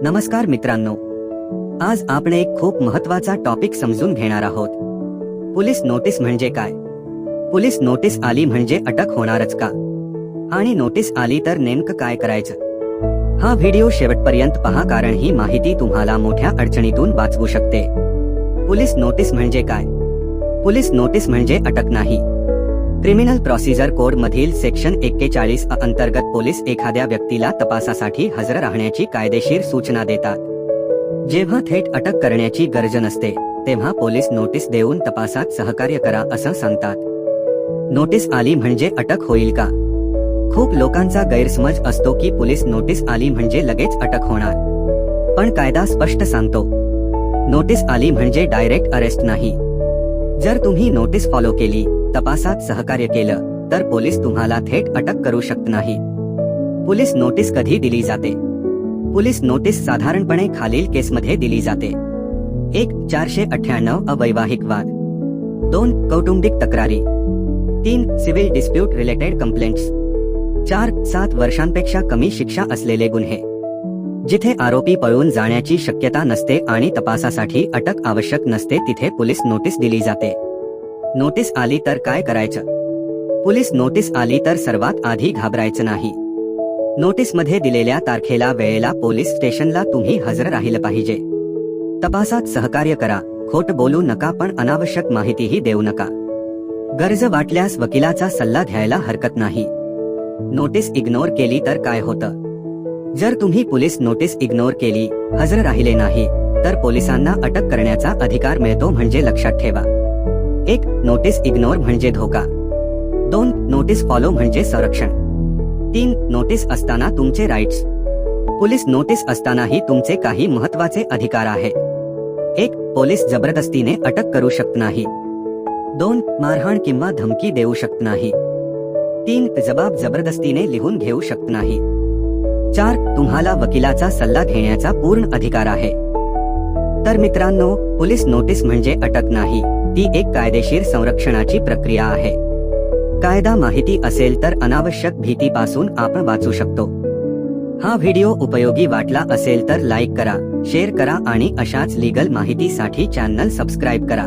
नमस्कार मित्रांनो, आज आपण एक खूप महत्त्वाचा टॉपिक समजून घेणार आहोत. पोलीस नोटीस म्हणजे काय? पोलीस नोटीस आली म्हणजे अटक होणारच का? आणि नोटीस आली तर नेमकं काय करायचं? हा व्हिडिओ शेवटपर्यंत पहा, कारण ही माहिती तुम्हाला मोठ्या अडचणीतून वाचवू शकते. पोलीस नोटीस म्हणजे काय? पोलीस नोटीस म्हणजे अटक नाही. क्रिमिनल प्रोसिजर कोड मधील सेक्शन 41 अंतर्गत पोलीस एखाद्या व्यक्तीला तपासासाठी हजर राहण्याची कायदेशीर सूचना देतात. जेव्हा थेट अटक करण्याची गरज नसते तेव्हा पोलीस नोटीस देऊन तपासात सहकार्य करा असं सांगतात. नोटीस आली म्हणजे अटक होईल का? खूप लोकांचा गैरसमज असतो की पोलीस नोटीस आली म्हणजे लगेच अटक होणार, पण कायदा स्पष्ट सांगतो, नोटीस आली म्हणजे डायरेक्ट अरेस्ट नाही. जर तुम्ही नोटीस फॉलो केली, तपासात सहकार्य केलं, तर पोलीस तुम्हाला थेट अटक करू शकत नाही. पोलीस नोटीस कधी दिली जाते? पोलीस नोटीस साधारणपणे खालील केसमध्ये दिली जाते. 1. 498 अवैवाहिक वाद. 2. कौटुंबिक तक्रारी. 3. Civil dispute related complaints. 4. 7 वर्षांपेक्षा कमी शिक्षा असलेले गुन्हे, जिथे आरोपी पळून जाण्याची शक्यता नसते आणि तपासासाठी अटक आवश्यक नसते, तिथे पोलीस नोटीस दिली जाते. नोटीस आली तर काय करायचं? पोलीस नोटीस आली तर सर्वात आधी घाबरायचं नाही. नोटीसमध्ये दिलेल्या तारखेला वेळेला पोलीस स्टेशनला तुम्ही हजर राहिलं पाहिजे. तपासात सहकार्य करा, खोट बोलू नका, पण अनावश्यक माहितीही देऊ नका. गरज वाटल्यास वकिलाचा सल्ला घ्यायला हरकत नाही. नोटीस इग्नोर केली तर काय होतं? जर तुम्ही पोलीस नोटीस इग्नोर केली, हजर राहिले नाही, तर पोलिसांना अटक करण्याचा अधिकार मिळतो. म्हणजे लक्षात ठेवा, 1. नोटीस इग्नोर म्हणजे धोका. 2. नोटीस फॉलो म्हणजे संरक्षण. 3. नोटीस असताना तुमचे राईट्स. पोलीस नोटीस असतानाही तुमचे काही महत्त्वाचे अधिकार आहेत. 1. पोलीस जबरदस्तीने अटक करू शकत नाही. 2. मारहाण किंवा धमकी देऊ शकत नाही. 3. जबाब जबरदस्तीने लिहून घेऊ शकत नाही. 4. तुम्हाला वकिलाचा सल्ला घेण्याचा पूर्ण अधिकार आहे. तर मित्रांनो, पोलीस नोटीस म्हणजे अटक नाही, ती एक कायदेशीर संरक्षणाची प्रक्रिया आहे. कायदा माहिती असेल तर अनावश्यक भीतीपासून आपण वाचू शकतो. हा व्हिडिओ उपयोगी वाटला असेल तर लाईक करा, शेअर करा आणि अशाच लीगल माहितीसाठी चॅनल सबस्क्राईब करा.